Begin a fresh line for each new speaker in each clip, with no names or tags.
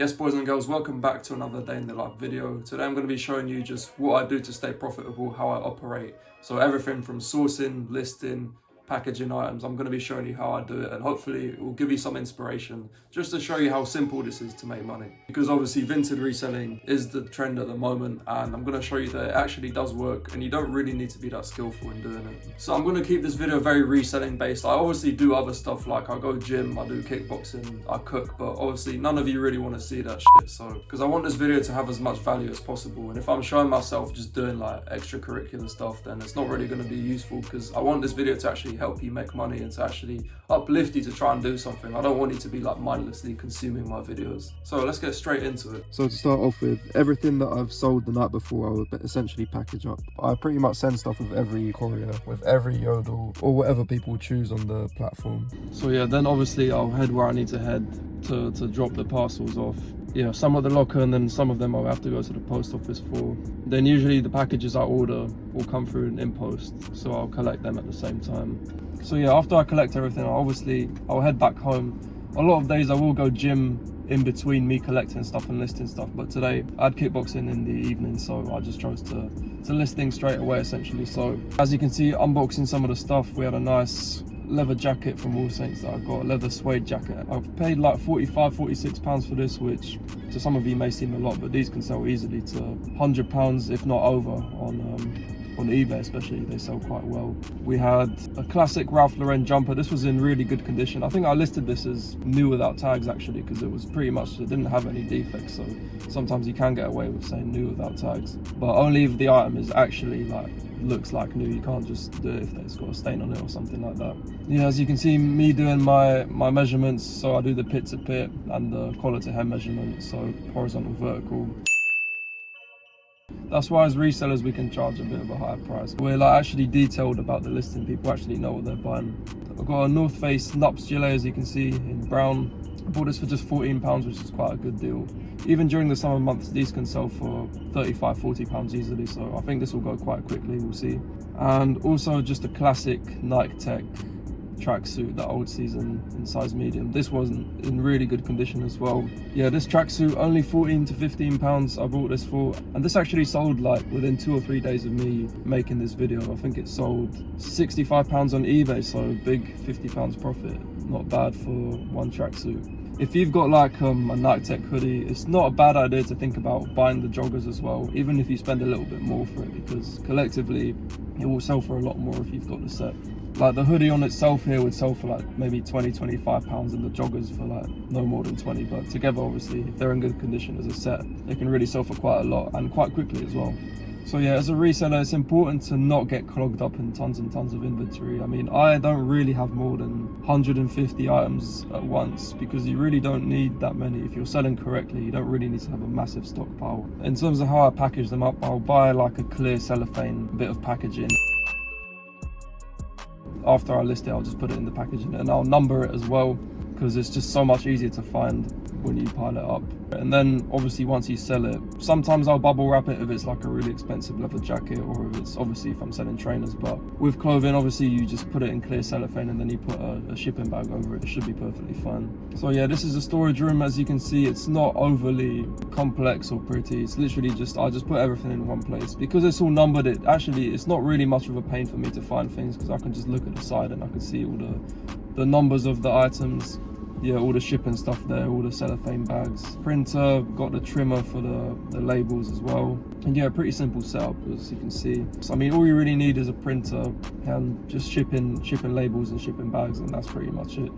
Yes, boys and girls, welcome back to another day in the life video. Today I'm going to be showing you just what I do to stay profitable, how I operate. So everything from sourcing, listing, packaging items, I'm going to be showing you how I do it, and hopefully it will give you some inspiration just to show you how simple this is to make money. Because obviously Vinted reselling is the trend at the moment, and I'm going to show you that it actually does work and you don't really need to be that skillful in doing it. So I'm going to keep this video very reselling based. I obviously do other stuff, like I go gym, I do kickboxing, I cook, but obviously none of you really want to see that shit. So because I want this video to have as much value as possible, and if I'm showing myself just doing like extracurricular stuff, then it's not really going to be useful, because I want this video to actually help you make money and to actually uplift you to try and do something. I don't want you to be like mindlessly consuming my videos. So let's get straight into it. So to start off with, everything that I've sold the night before I would essentially package up. I pretty much send stuff with every courier, with every yodel, or whatever people choose on the platform. So yeah, then obviously I'll head where I need to head to drop the parcels off. Yeah, some at the locker, and then some of them I'll have to go to the post office for. Then usually the packages I order will come through in post, so I'll collect them at the same time. So yeah, after I collect everything, I'll head back home. A lot of days I will go gym in between me collecting stuff and listing stuff, but today I had kickboxing in the evening, so I just chose to list things straight away essentially. So as you can see, unboxing some of the stuff. We had a nice leather jacket from All Saints that I got, a leather suede jacket. I've paid like £45–46 for this, which to some of you may seem a lot, but these can sell easily to £100 if not over on eBay, especially. They sell quite well. We had a classic Ralph Lauren jumper. This was in really good condition. I think I listed this as new without tags actually, because it was pretty much, it didn't have any defects, so sometimes you can get away with saying new without tags, but only if the item is actually like looks like new. You can't just do it if it's got a stain on it or something like that. Yeah, as you can see, me doing my measurements, so I do the pit to pit and the collar to hem measurement, so horizontal, vertical. That's why as resellers we can charge a bit of a higher price. We're like actually detailed about the listing. People actually know what they're buying. I've got a North Face Nups gilet, as you can see, in brown. I bought this for just £14, which is quite a good deal. Even during the summer months, these can sell for £35–40 easily, so I think this will go quite quickly, we'll see. And also just a classic Nike Tech tracksuit, that old season, in size medium. This wasn't in really good condition as well. Yeah, this tracksuit only £14–15 I bought this for, and this actually sold like within 2 or 3 days of me making this video. I think it sold £65 on eBay, so big £50 profit. Not bad for one tracksuit. If you've got like a Nike Tech hoodie, it's not a bad idea to think about buying the joggers as well, even if you spend a little bit more for it, because collectively it will sell for a lot more if you've got the set. Like the hoodie on itself here would sell for like maybe £20–25, and the joggers for like no more than 20, but together obviously if they're in good condition as a set, they can really sell for quite a lot and quite quickly as well. So yeah, as a reseller, it's important to not get clogged up in tons and tons of inventory. I mean, I don't really have more than 150 items at once, because you really don't need that many. If you're selling correctly, you don't really need to have a massive stockpile. In terms of how I package them up, I'll buy like a clear cellophane bit of packaging. After I list it, I'll just put it in the packaging, and I'll number it as well, because it's just so much easier to find when you pile it up. And then obviously once you sell it, sometimes I'll bubble wrap it if it's like a really expensive leather jacket, or if it's obviously if I'm selling trainers. But with clothing, obviously you just put it in clear cellophane and then you put a shipping bag over it. It should be perfectly fine. So yeah, this is a storage room. As you can see, it's not overly complex or pretty. It's literally just, I just put everything in one place. Because it's all numbered, it's not really much of a pain for me to find things, because I can just look at the side and I can see all the numbers of the items. Yeah, all the shipping stuff there, all the cellophane bags. Printer, got the trimmer for the labels as well. And yeah, pretty simple setup, as you can see. So I mean, all you really need is a printer and just shipping labels and shipping bags, and that's pretty much it.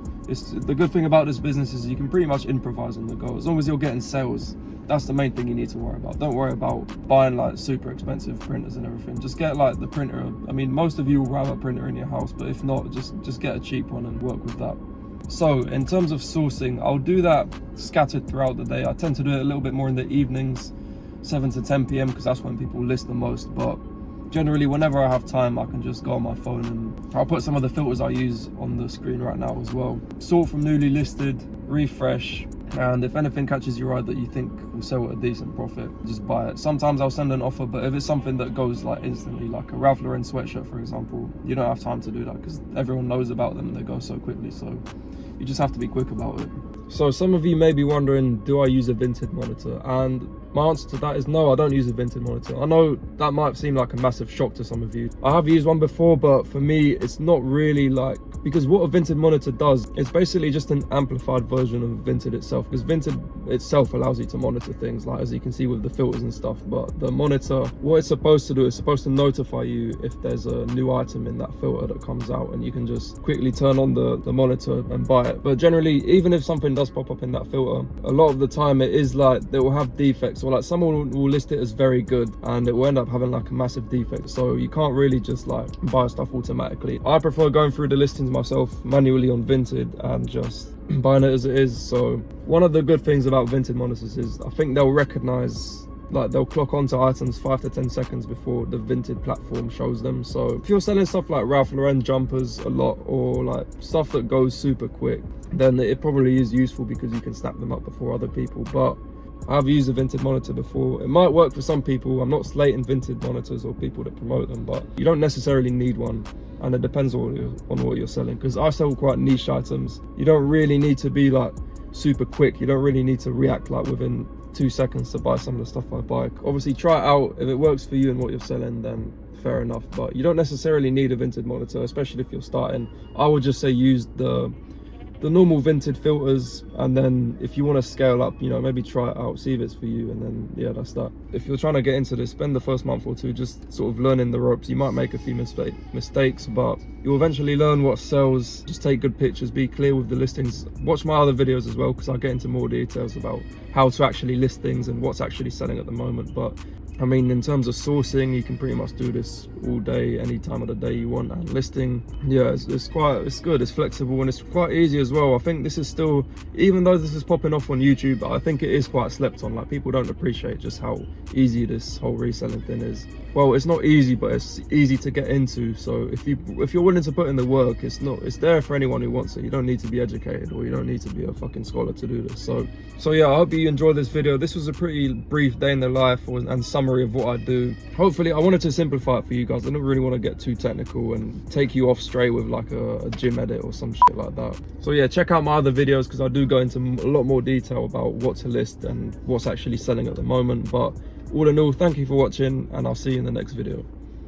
The good thing about this business is you can pretty much improvise on the go. As long as you're getting sales, that's the main thing you need to worry about. Don't worry about buying like super expensive printers and everything. Just get like the printer. I mean, most of you will have a printer in your house, but if not, just get a cheap one and work with that. So in terms of sourcing, I'll do that scattered throughout the day. I tend to do it a little bit more in the evenings, 7 to 10 p.m, because that's when people list the most. But generally, whenever I have time, I can just go on my phone, and I'll put some of the filters I use on the screen right now as well. Sort from newly listed, refresh, and if anything catches your eye that you think will sell at a decent profit, just buy it. Sometimes I'll send an offer, but if it's something that goes like instantly, like a Ralph Lauren sweatshirt for example, you don't have time to do that because everyone knows about them and they go so quickly, so you just have to be quick about it. So some of you may be wondering, do I use a Vinted Monitor? And my answer to that is no, I don't use a Vinted Monitor. I know that might seem like a massive shock to some of you. I have used one before, but for me, it's not really like, because what a Vinted Monitor does, it's basically just an amplified version of Vinted itself, because Vinted itself allows you to monitor things, like as you can see with the filters and stuff. But the monitor, what it's supposed to do, is supposed to notify you if there's a new item in that filter that comes out, and you can just quickly turn on the monitor and buy it. But generally, even if something does pop up in that filter, a lot of the time it is like they will have defects, or like someone will list it as very good and it will end up having like a massive defect, so you can't really just like buy stuff automatically. I prefer going through the listings myself manually on Vinted and just buying it as it is. So one of the good things about Vinted monitors is I think they'll recognize, like they'll clock onto items 5 to 10 seconds before the Vinted platform shows them. So if you're selling stuff like Ralph Lauren jumpers a lot, or like stuff that goes super quick, then it probably is useful because you can snap them up before other people. But I've used a Vinted monitor before. It might work for some people. I'm not slating Vinted monitors or people that promote them, but you don't necessarily need one, and it depends on what you're selling. Because I sell quite niche items. You don't really need to be like super quick. You don't really need to react like within 2 seconds to buy some of the stuff I buy. Obviously try it out. If it works for you and what you're selling, then fair enough. But you don't necessarily need a Vinted monitor, especially if you're starting. I would just say use the normal Vinted filters, and then if you want to scale up, you know, maybe try it out, see if it's for you, and then yeah, that's that. If you're trying to get into this, spend the first month or two just sort of learning the ropes. You might make a few mistakes, but you'll eventually learn what sells. Just take good pictures, be clear with the listings. Watch my other videos as well, because I get into more details about how to actually list things and what's actually selling at the moment. But I mean, in terms of sourcing, you can pretty much do this all day, any time of the day you want. And listing, yeah, it's good, it's flexible, and it's quite easy as well. I think this is still, even though this is popping off on YouTube, I think it is quite slept on. Like, people don't appreciate just how easy this whole reselling thing is. Well, it's not easy, but it's easy to get into. So if you're willing to put in the work, it's there for anyone who wants it. You don't need to be educated, or you don't need to be a fucking scholar to do this. So yeah, I hope you enjoyed this video. This was a pretty brief day in the life and summary of what I do. Hopefully, I wanted to simplify it for you guys. I don't really want to get too technical and take you off straight with like a gym edit or some shit like that. So yeah, check out my other videos, because I do go into a lot more detail about what to list and what's actually selling at the moment. But all in all, thank you for watching, and I'll see you in the next video.